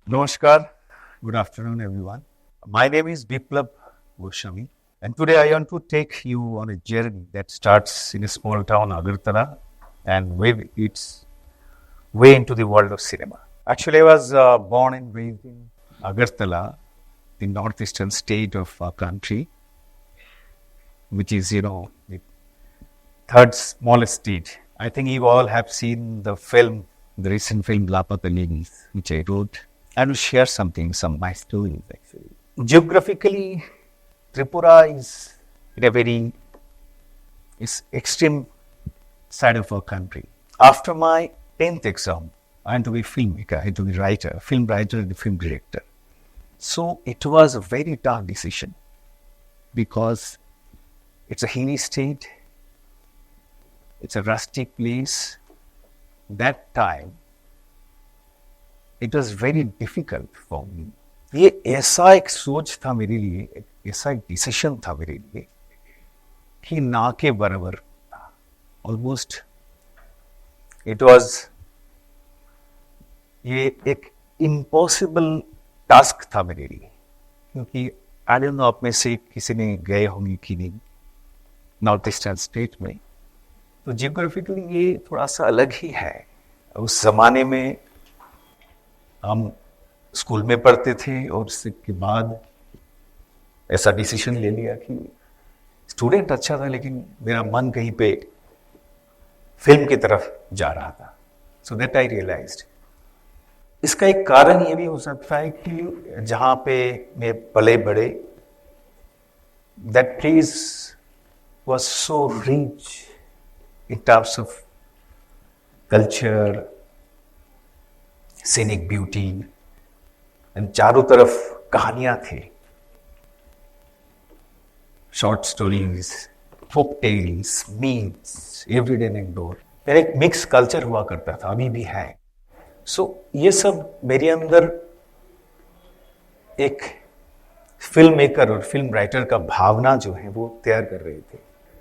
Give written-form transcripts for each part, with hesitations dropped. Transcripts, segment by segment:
Namaskar. Good afternoon, everyone. My name is Biplab Goswami, and today I want to take you on a journey that starts in a small town, Agartala, and wave its way into the world of cinema. Actually, I was born and raised in Agartala, the northeastern state of our country, which is, the third smallest state. I think you all have seen the recent film Lapata Ladies, which I wrote. I will share some my stories actually. Geographically, Tripura is in a very extreme side of our country. After my 10th exam, I had to be a filmmaker, I had to be writer, film writer and film director. So it was a very tough decision because it's a hilly state, it's a rustic place. That time, it was very difficult for me. ये ऐसा एक सोच था मेरे लिए, ऐसा एक decision था मेरे लिए कि ना के बराबर था. ऑलमोस्ट इट वाज ये एक इम्पॉसिबल टास्क था मेरे लिए, क्योंकि आई डोंट नो आप में से किसी ने गए होंगे कि नहीं नॉर्थ ईस्टर्न स्टेट में, तो जियोग्राफिकली ये थोड़ा सा अलग ही है. उस जमाने में हम स्कूल में पढ़ते थे और उसके बाद ऐसा डिसीजन ले लिया कि स्टूडेंट अच्छा था लेकिन मेरा मन कहीं पे फिल्म की तरफ जा रहा था. So that I realized. इसका एक कारण ये भी हो सकता है कि जहां पे मैं पले बड़े, that place was so rich in terms of culture, scenic beauty, and चारों तरफ कहानियां थे, short stories, folk tales, memes, everyday next door. मेरा एक मिक्स कल्चर हुआ करता था, अभी भी है. सो ये सब मेरे अंदर एक फिल्म मेकर और फिल्म राइटर का भावना जो है वो तैयार कर रहे थे.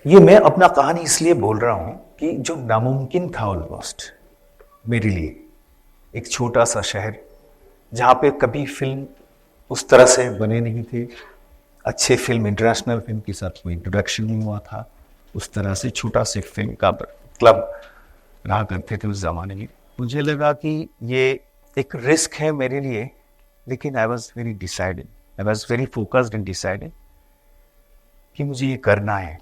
ये मैं अपना कहानी इसलिए बोल रहा हूं कि जो नामुमकिन था ऑलमोस्ट मेरे लिए, एक छोटा सा शहर जहाँ पे कभी फिल्म उस तरह से बने नहीं थे, अच्छे फिल्म, इंटरनेशनल फिल्म के साथ कोई इंट्रोडक्शन नहीं हुआ था, उस तरह से छोटा से फिल्म का क्लब रहा करते थे उस जमाने में. मुझे लगा कि ये एक रिस्क है मेरे लिए, लेकिन I was very decided, I was very focused and decided कि मुझे ये करना है.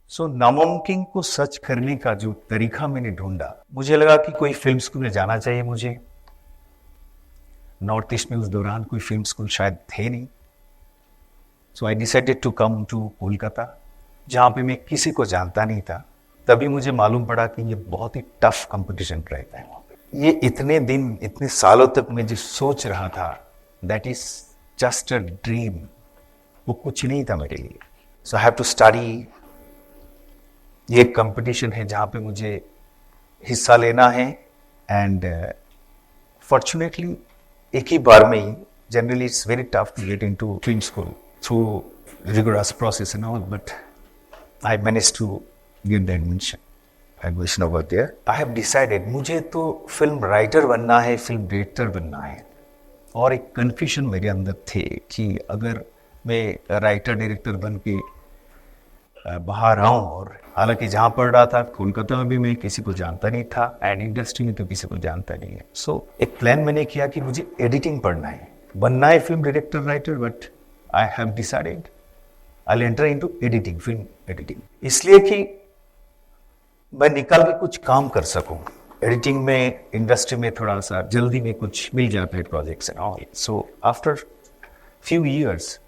सो नामुमकिन को सच करने का जो तरीका मैंने ढूंढा, मुझे लगा कि कोई फिल्म स्कूल में जाना चाहिए. मुझे नॉर्थ ईस्ट में उस दौरान कोई फिल्म स्कूल शायद थे नहीं. So I decided to come to Kolkata, जहाँ पे मैं किसी को जानता नहीं था. तभी मुझे मालूम पड़ा कि ये बहुत ही टफ कंपटीशन रहता है वहाँ पे. ये इतने दिन, इतने सालों तक मैं जो सोच रहा था, that is just a dream. वो कुछ नहीं था मेरे लिए. सो आई हैव टू स्टडी. ये एक कंपटीशन है जहाँ पे मुझे हिस्सा लेना है, एंड फॉर्चुनेटली एक ही बार में ही, generally it's very tough to get into film school through rigorous process and all, but I managed to get the admission over there. I have decided मुझे तो फिल्म राइटर बनना है, फिल्म डायरेक्टर बनना है. और एक कन्फ्यूजन मेरे अंदर थे कि अगर मैं राइटर डायरेक्टर बन के बाहर आऊँ, और हालांकि जहाँ पढ़ रहा था कोलकाता में भी मैं किसी को जानता नहीं था, एंड इंडस्ट्री में तो किसी को जानता नहीं है. सो एक प्लान मैंने किया कि मुझे एडिटिंग पढ़ना है, बनना है film director writer, but I have decided I will enter into editing, film editing, इसलिए कि मैं निकल के कुछ काम कर सकूं. एडिटिंग में, इंडस्ट्री में थोड़ा सा जल्दी में कुछ मिल जाता है projects and all. So after few years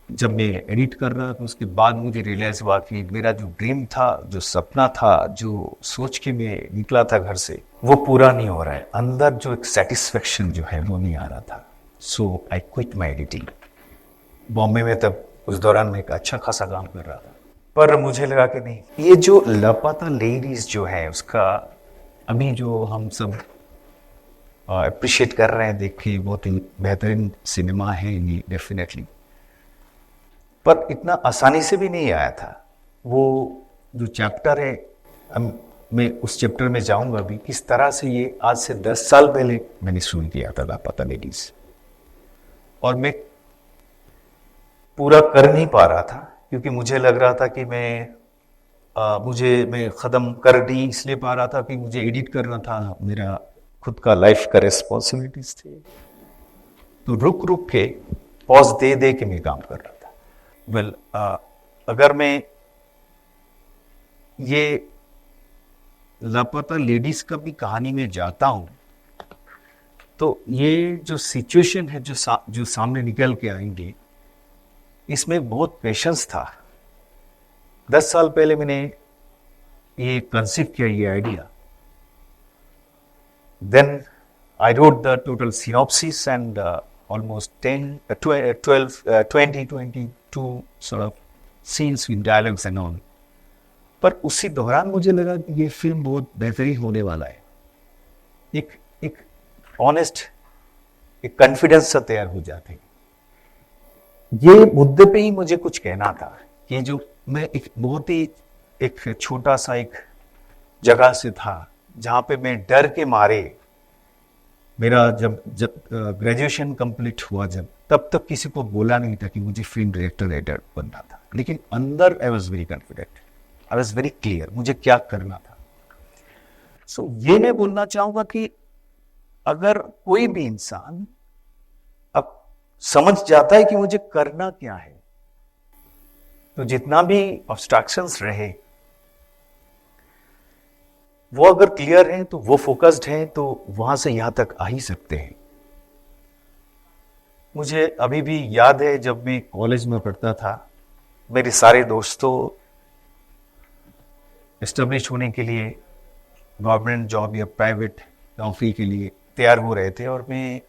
जब मैं एडिट कर रहा था, उसके बाद मुझे रियलाइज हुआ कि मेरा जो ड्रीम था, जो सपना था, जो सोच के मैं निकला था घर से, वो पूरा नहीं हो रहा है. अंदर जो एक सेटिस्फेक्शन जो है वो नहीं आ रहा था. So I quit my editing. Bombay में तब उस दौरान मैं एक अच्छा खासा काम कर रहा था, पर मुझे लगा कि नहीं, ये जो लापता लेडीज जो है उसका अभी जो हम सब अप्रिशिएट कर रहे हैं, देखिए बहुत ही बेहतरीन सिनेमा है ये डेफिनेटली, पर इतना आसानी से भी नहीं आया था. वो जो चैप्टर है, मैं उस चैप्टर में जाऊंगा भी, किस तरह से ये आज से 10 साल पहले मैंने शुरू किया था लापता लेडीज. और मैं पूरा कर नहीं पा रहा था, क्योंकि मुझे लग रहा था कि मैं ख़त्म कर नहीं इसलिए पा रहा था कि मुझे एडिट करना था, मेरा खुद का लाइफ का रिस्पॉन्सिबिलिटीज थे। तो रुक रुक के, पॉज दे दे के मैं काम कर रहा था। वेल, अगर मैं ये लापता लेडीज का भी कहानी में जाता हूं, तो ये जो सिचुएशन है जो सामने निकल के आएंगे, इसमें बहुत पेशेंस था। 10 साल पहले मैंने ये कंसीव किया, ये idea. Then I wrote the total synopsis and almost 22 sort of scenes with dialogues and all. पर उसी दौरान मुझे लगा कि ये फिल्म बहुत बेहतरीन होने वाला है। एक ऑनेस्ट, एक कॉन्फिडेंस सा तैयार हो जाते। ये मुद्दे पे ही मुझे कुछ कहना था कि जो मैं एक बहुत ही एक छोटा सा एक जगह से था, जहां पे मैं डर के मारे, मेरा जब ग्रेजुएशन कंप्लीट हुआ, तब तक किसी को बोला नहीं था कि मुझे फिल्म डायरेक्टर राइटर बनना था। लेकिन अंदर I was very confident, I was very clear मुझे क्या करना था। सो ये मैं बोलना चाहूंगा कि अगर कोई भी इंसान अब समझ जाता है कि मुझे करना क्या है, तो जितना भी ऑब्स्ट्रक्शंस रहे, वो अगर क्लियर है, तो वो फोकस्ड है, तो वहां से यहां तक आ ही सकते हैं। मुझे अभी भी याद है, जब मैं कॉलेज में पढ़ता था, मेरे सारे दोस्तों एस्टेब्लिश होने के लिए गवर्नमेंट जॉब या प्राइवेट नौकरी के लिए तैयार हो रहे थे, और मैं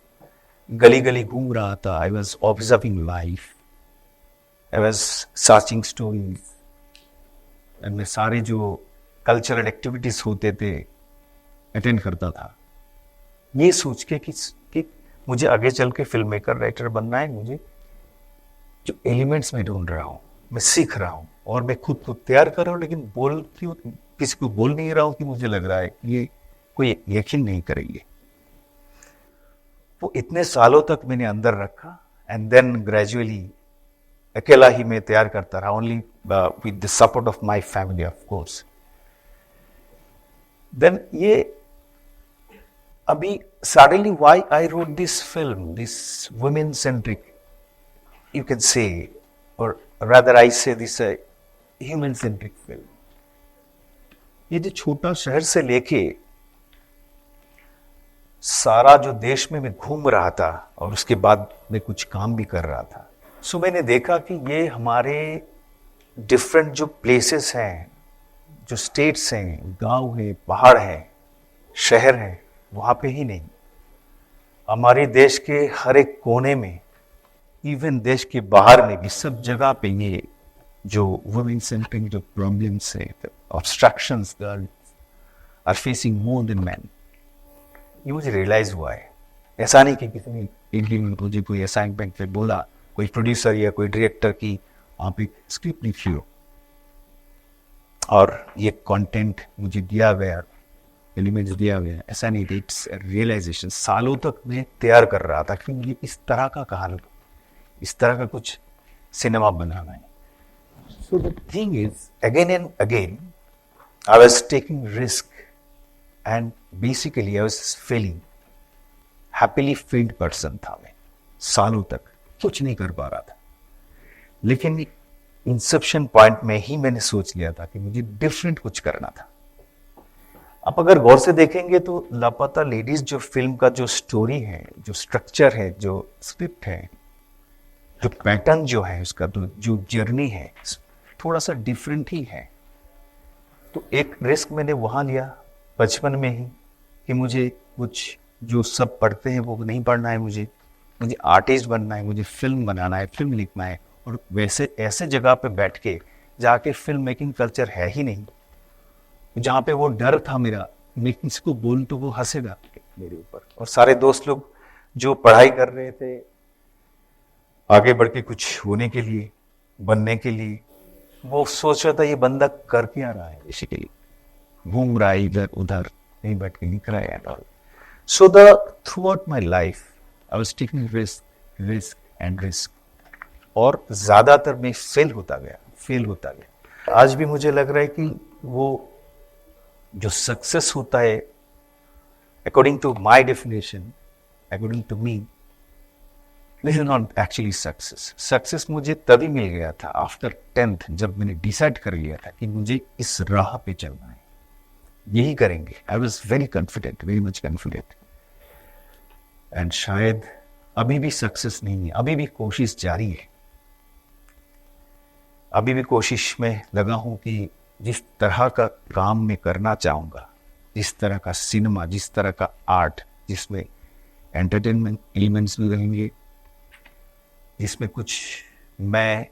गली गली घूम रहा था। I was observing life, I was searching stories, and मैं सारे जो कल्चरल एक्टिविटीज होते थे अटेंड करता था, ये सोच के कि मुझे आगे चल के फिल्म मेकर राइटर बनना है। मुझे जो एलिमेंट्स मैं ढूंढ रहा हूँ, मैं सीख रहा हूँ, और मैं खुद को तैयार कर रहा हूँ, लेकिन किसी को बोल नहीं रहा हूँ कि मुझे लग रहा है कि ये कोई यकीन नहीं करेंगे। वो इतने सालों तक मैंने अंदर रखा, एंड देन ग्रेजुअली अकेला ही मैं तैयार करता रहा, only with the support of my family of course. Then ये अभी suddenly why I wrote this film, this women centric, you can say, or rather I say this a human centric film. ये जो छोटा शहर से लेके सारा जो देश में मैं घूम रहा था, और उसके बाद मैं कुछ काम भी कर रहा था, सो मैंने देखा कि ये हमारे डिफरेंट जो प्लेसेस हैं, जो स्टेट्स हैं, गांव है, पहाड़ है, शहर है, वहां पे ही नहीं, हमारे देश के हर एक कोने में, इवन देश के बाहर में भी, सब जगह पे ये जो वुमेन सेंट्रिक जो प्रॉब्लम्स है, obstructions girls are facing more than man, ये मुझे रियलाइज हुआ है। ऐसा नहीं कि किसी ने एक दिन मुझे कोई असाइनमेंट पे बोला, कोई प्रोड्यूसर या कोई डायरेक्टर की आप एक स्क्रिप्ट लिखियो और ये कंटेंट मुझे दिया गया, एलिमेंट्स दिया गया, ऐसा नहीं। It's realization. सालों तक मैं तैयार कर रहा था कि मुझे इस तरह का कहानी, इस तरह का कुछ सिनेमा बनाना है। So the thing is, again and again I was taking risk, and basically I was failing. Happily failed person था मैं, सालों तक कुछ नहीं कर पा रहा था। लेकिन इंसेप्शन पॉइंट में ही मैंने सोच लिया था कि मुझे डिफरेंट कुछ करना था। आप अगर गौर से देखेंगे तो लापता लेडीज जो फिल्म का जो स्टोरी है, जो स्ट्रक्चर है, जो स्क्रिप्ट है, जो पैटर्न जो है उसका, तो जो जर्नी है, थोड़ा सा डिफरेंट ही है। तो एक रिस्क मैंने वहां लिया बचपन में ही कि मुझे कुछ जो सब पढ़ते हैं वो नहीं पढ़ना है, मुझे आर्टिस्ट बनना है, मुझे फिल्म बनाना है, फिल्म लिखना है। और वैसे ऐसे जगह पे बैठ के जाके फिल्म मेकिंग कल्चर है ही नहीं, जहाँ पे वो डर था मेरा, मैं किसी को बोल तो वो हंसेगा मेरे ऊपर। और सारे दोस्त लोग जो पढ़ाई कर रहे थे आगे बढ़ के कुछ होने के लिए, बनने के लिए, वो सोच रहा था ये बंदा कर क्या रहा है, बेसिकली घूम रहा है इधर उधर, नहीं बैठ के लिख रहा है and all. So the through out my life I was taking risk and risk, और ज़्यादातर मैं फेल होता गया। आज भी मुझे लग रहा है कि वो जो सक्सेस होता है, according to my definition, according to me, this is not actually success. Success मुझे तभी मिल गया था आफ्टर 10th, जब मैंने डिसाइड कर लिया था कि मुझे इस राह पे चलना है, यही करेंगे। I was very confident, very much confident. And शायद अभी भी सक्सेस नहीं है, अभी भी कोशिश जारी है, अभी भी कोशिश में लगा हूं कि जिस तरह का काम मैं करना चाहूँगा, जिस तरह का सिनेमा, जिस तरह का आर्ट, जिसमें एंटरटेनमेंट एलिमेंट्स भी रहेंगे, जिसमें कुछ मैं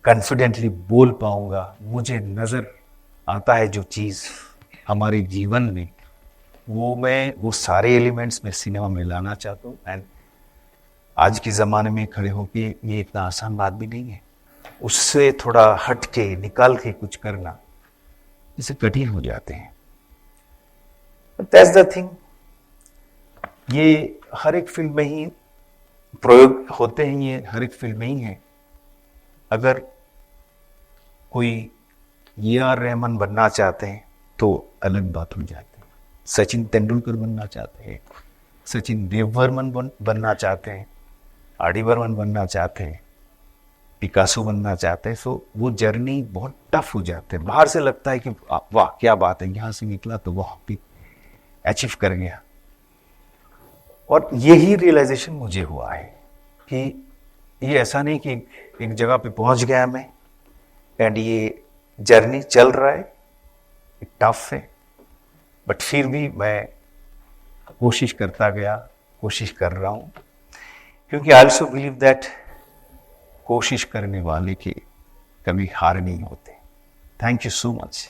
कॉन्फिडेंटली बोल पाऊंगा, मुझे नज़र आता है जो चीज़ हमारे जीवन में, वो सारे एलिमेंट्स मैं सिनेमा में लाना चाहता हूँ। एंड आज के ज़माने में खड़े होके ये इतना आसान बात भी नहीं है, उससे थोड़ा हट के निकाल के कुछ करना इसे कठिन हो जाते हैं। दैट्स द थिंग, ये हर एक फील्ड में ही प्रयोग होते हैं, ये हर एक फील्ड में ही है। अगर कोई AR रहमान बनना चाहते हैं तो अलग बात हो जाती है, सचिन तेंदुलकर बनना चाहते हैं, सचिन देववर्मन बनना चाहते हैं, RD बर्मन बनना चाहते हैं, पिकासो बनना चाहते हैं, सो वो जर्नी बहुत टफ हो जाते हैं। बाहर से लगता है कि वाह क्या बात है, यहाँ से निकला तो वहाँ पे अचीव कर गया। और यही रियलाइजेशन मुझे हुआ है कि ये ऐसा नहीं कि एक जगह पे पहुंच गया मैं एंड ये जर्नी चल रहा है, टफ है, बट फिर भी मैं कोशिश करता गया, कोशिश कर रहा हूँ, क्योंकि आई ऑल्सो बिलीव दैट कोशिश करने वाले के कभी हार नहीं होते। Thank you so much.